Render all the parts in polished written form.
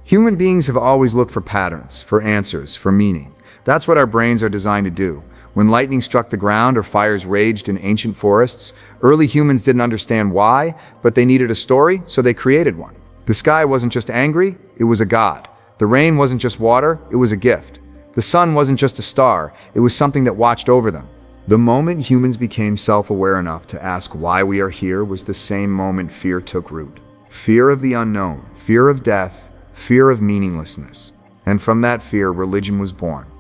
Human beings have always looked for patterns, for answers, for meaning. That's what our brains are designed to do. When lightning struck the ground or fires raged in ancient forests, early humans didn't understand why, but they needed a story, so they created one. The sky wasn't just angry, it was a god. The rain wasn't just water, it was a gift. The sun wasn't just a star, it was something that watched over them. The moment humans became self-aware enough to ask why we are here was the same moment fear took root. Fear of the unknown, fear of death, fear of meaninglessness. And from that fear, religion was born.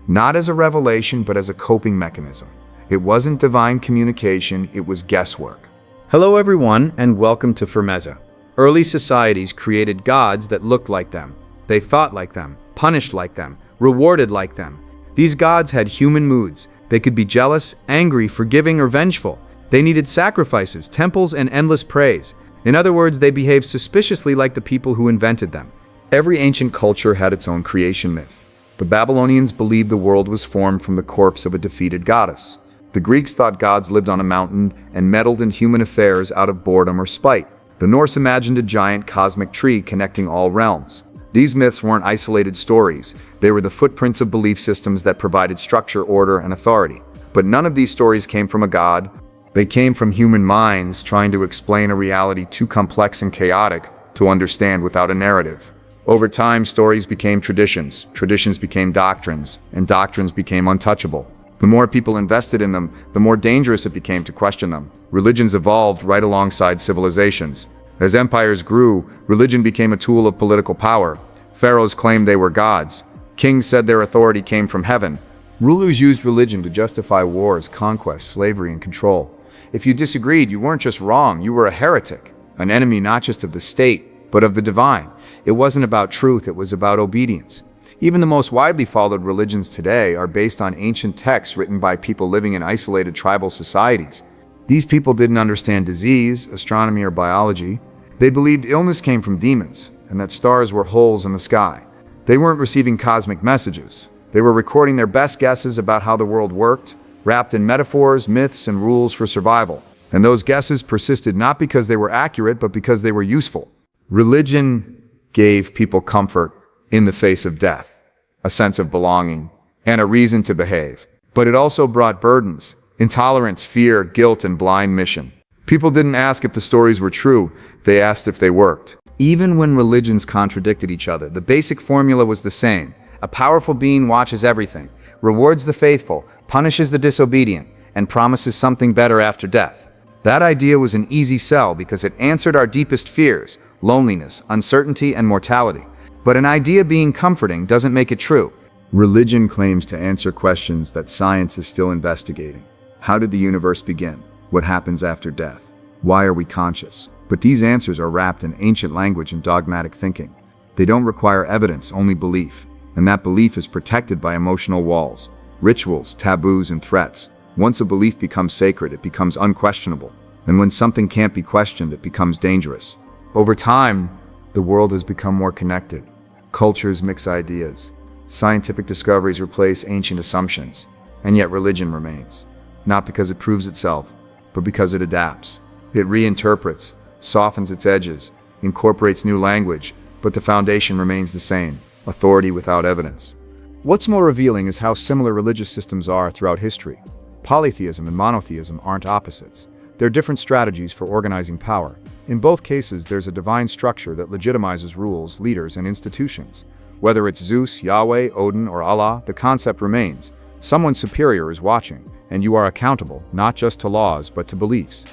Not as a revelation, but as a coping mechanism. It wasn't divine communication, it was guesswork. Hello everyone, and welcome to Firmness. Early societies created gods that looked like them. They thought like them, punished like them, rewarded like them. These gods had human moods. They could be jealous, angry, forgiving, or vengeful. They needed sacrifices, temples, and endless praise. In other words, they behaved suspiciously like the people who invented them. Every ancient culture had its own creation myth. The Babylonians believed the world was formed from the corpse of a defeated goddess. The Greeks thought gods lived on a mountain and meddled in human affairs out of boredom or spite. The Norse imagined a giant cosmic tree connecting all realms. These myths weren't isolated stories. They were the footprints of belief systems that provided structure, order, and authority. But none of these stories came from a god. They came from human minds trying to explain a reality too complex and chaotic to understand without a narrative. Over time, stories became traditions, traditions became doctrines, and doctrines became untouchable. The more people invested in them, the more dangerous it became to question them. Religions evolved right alongside civilizations. As empires grew, religion became a tool of political power. Pharaohs claimed they were gods. Kings said their authority came from heaven. Rulers used religion to justify wars, conquests, slavery, and control. If you disagreed, you weren't just wrong, you were a heretic, an enemy not just of the state, but of the divine. It wasn't about truth, it was about obedience. Even the most widely followed religions today are based on ancient texts written by people living in isolated tribal societies. These people didn't understand disease, astronomy, or biology. They believed illness came from demons, and that stars were holes in the sky. They weren't receiving cosmic messages. They were recording their best guesses about how the world worked, wrapped in metaphors, myths, and rules for survival. And those guesses persisted not because they were accurate, but because they were useful. Religion gave people comfort in the face of death, a sense of belonging, and a reason to behave. But it also brought burdens, intolerance, fear, guilt, and blind mission. People didn't ask if the stories were true, they asked if they worked. Even when religions contradicted each other, the basic formula was the same. A powerful being watches everything, rewards the faithful, punishes the disobedient, and promises something better after death. That idea was an easy sell because it answered our deepest fears, loneliness, uncertainty, and mortality. But an idea being comforting doesn't make it true. Religion claims to answer questions that science is still investigating. How did the universe begin? What happens after death? Why are we conscious? But these answers are wrapped in ancient language and dogmatic thinking. They don't require evidence, only belief. And that belief is protected by emotional walls, rituals, taboos, and threats. Once a belief becomes sacred, it becomes unquestionable. And when something can't be questioned, it becomes dangerous. Over time, the world has become more connected. Cultures mix ideas. Scientific discoveries replace ancient assumptions. And yet religion remains. Not because it proves itself, but because it adapts. It reinterprets, softens its edges, incorporates new language, but the foundation remains the same: authority without evidence. What's more revealing is how similar religious systems are throughout history. Polytheism and monotheism aren't opposites. They're different strategies for organizing power. In both cases, there's a divine structure that legitimizes rules, leaders, and institutions. Whether it's Zeus, Yahweh, Odin, or Allah, the concept remains. Someone superior is watching, and you are accountable, not just to laws, but to beliefs.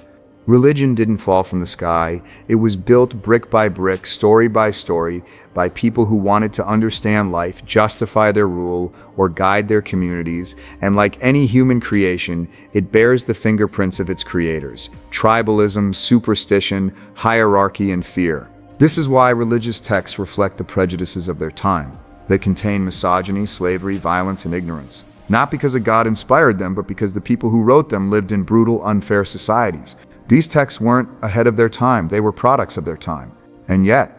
Religion didn't fall from the sky. It was built brick by brick, story by story, by people who wanted to understand life, justify their rule, or guide their communities. And like any human creation, it bears the fingerprints of its creators: tribalism, superstition, hierarchy, and fear. This is why religious texts reflect the prejudices of their time. They contain misogyny, slavery, violence, and ignorance. Not because a god inspired them, but because the people who wrote them lived in brutal, unfair societies. These texts weren't ahead of their time, they were products of their time. And yet,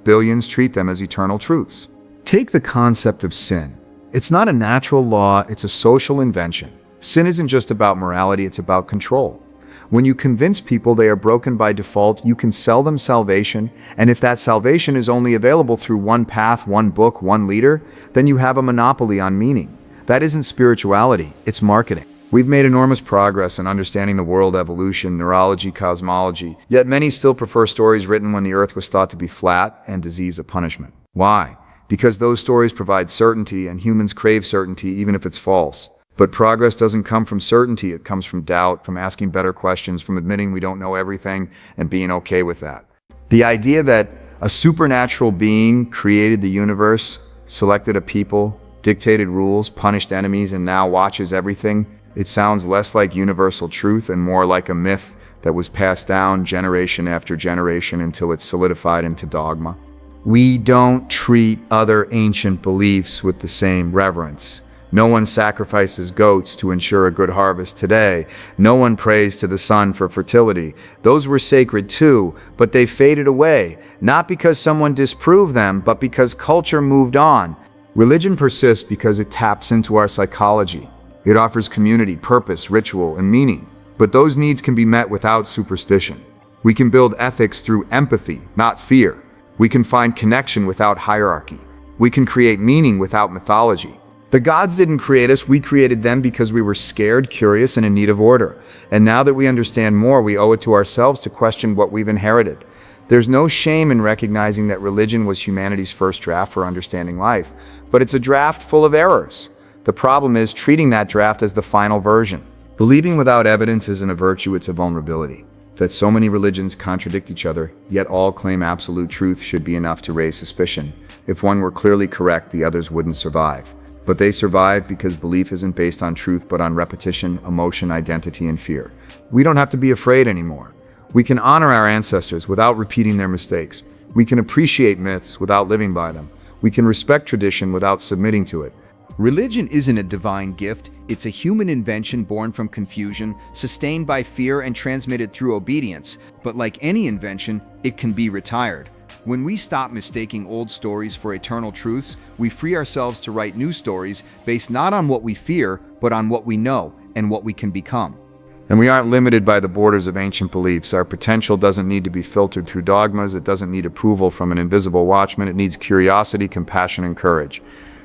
billions treat them as eternal truths. Take the concept of sin. It's not a natural law, it's a social invention. Sin isn't just about morality, it's about control. When you convince people they are broken by default, you can sell them salvation, and if that salvation is only available through one path, one book, one leader, then you have a monopoly on meaning. That isn't spirituality, it's marketing. We've made enormous progress in understanding the world, evolution, neurology, cosmology, yet many still prefer stories written when the earth was thought to be flat and disease a punishment. Why? Because those stories provide certainty, and humans crave certainty even if it's false. But progress doesn't come from certainty, it comes from doubt, from asking better questions, from admitting we don't know everything and being okay with that. The idea that a supernatural being created the universe, selected a people, dictated rules, punished enemies, and now watches everything, it sounds less like universal truth and more like a myth that was passed down generation after generation until it's solidified into dogma. We don't treat other ancient beliefs with the same reverence. No one sacrifices goats to ensure a good harvest today. No one prays to the sun for fertility. Those were sacred too, but they faded away, not because someone disproved them, but because culture moved on. Religion persists because it taps into our psychology. It offers community, purpose, ritual, and meaning. But those needs can be met without superstition. We can build ethics through empathy, not fear. We can find connection without hierarchy. We can create meaning without mythology. The gods didn't create us, we created them because we were scared, curious, and in need of order. And now that we understand more, we owe it to ourselves to question what we've inherited. There's no shame in recognizing that religion was humanity's first draft for understanding life, but it's a draft full of errors. The problem is treating that draft as the final version. Believing without evidence isn't a virtue, it's a vulnerability. That so many religions contradict each other, yet all claim absolute truth should be enough to raise suspicion. If one were clearly correct, the others wouldn't survive. But they survive because belief isn't based on truth, but on repetition, emotion, identity, and fear. We don't have to be afraid anymore. We can honor our ancestors without repeating their mistakes. We can appreciate myths without living by them. We can respect tradition without submitting to it. Religion isn't a divine gift, it's a human invention born from confusion, sustained by fear and transmitted through obedience. But like any invention, it can be retired. When we stop mistaking old stories for eternal truths, we free ourselves to write new stories based not on what we fear, but on what we know and what we can become. And we aren't limited by the borders of ancient beliefs. Our potential doesn't need to be filtered through dogmas. It doesn't need approval from an invisible watchman. It needs curiosity, compassion, and courage.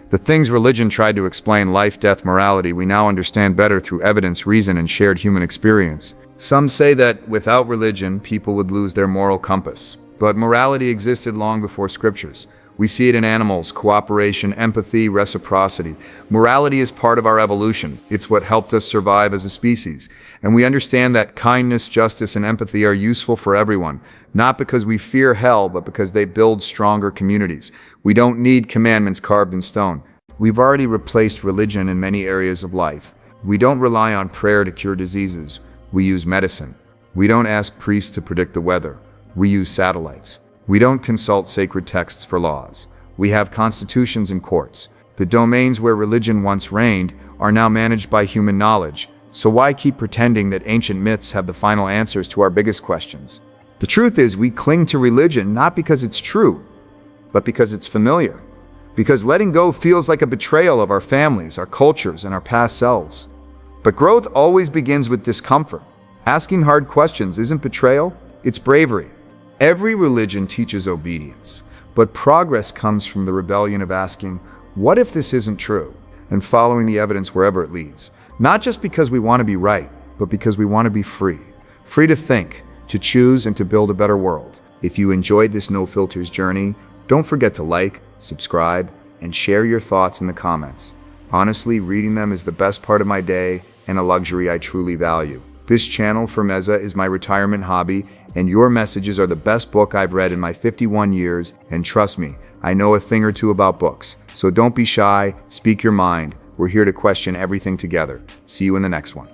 The things religion tried to explain, life, death, morality, we now understand better through evidence, reason, and shared human experience. Some say that without religion, people would lose their moral compass. But morality existed long before scriptures. We see it in animals, cooperation, empathy, reciprocity. Morality is part of our evolution. It's what helped us survive as a species. And we understand that kindness, justice, and empathy are useful for everyone, not because we fear hell, but because they build stronger communities. We don't need commandments carved in stone. We've already replaced religion in many areas of life. We don't rely on prayer to cure diseases. We use medicine. We don't ask priests to predict the weather. We use satellites. We don't consult sacred texts for laws. We have constitutions and courts. The domains where religion once reigned are now managed by human knowledge. So why keep pretending that ancient myths have the final answers to our biggest questions? The truth is, we cling to religion not because it's true, but because it's familiar. Because letting go feels like a betrayal of our families, our cultures, and our past selves. But growth always begins with discomfort. Asking hard questions isn't betrayal, it's bravery. Every religion teaches obedience, but progress comes from the rebellion of asking, what if this isn't true? And following the evidence wherever it leads. Not just because we want to be right, but because we want to be free. Free to think, to choose, and to build a better world. If you enjoyed this No Filters journey, don't forget to like, subscribe, and share your thoughts in the comments. Honestly, reading them is the best part of my day and a luxury I truly value. This channel, Firmness, is my retirement hobby, and your messages are the best book I've read in my 51 years, and trust me, I know a thing or two about books. So don't be shy, speak your mind. We're here to question everything together. See you in the next one.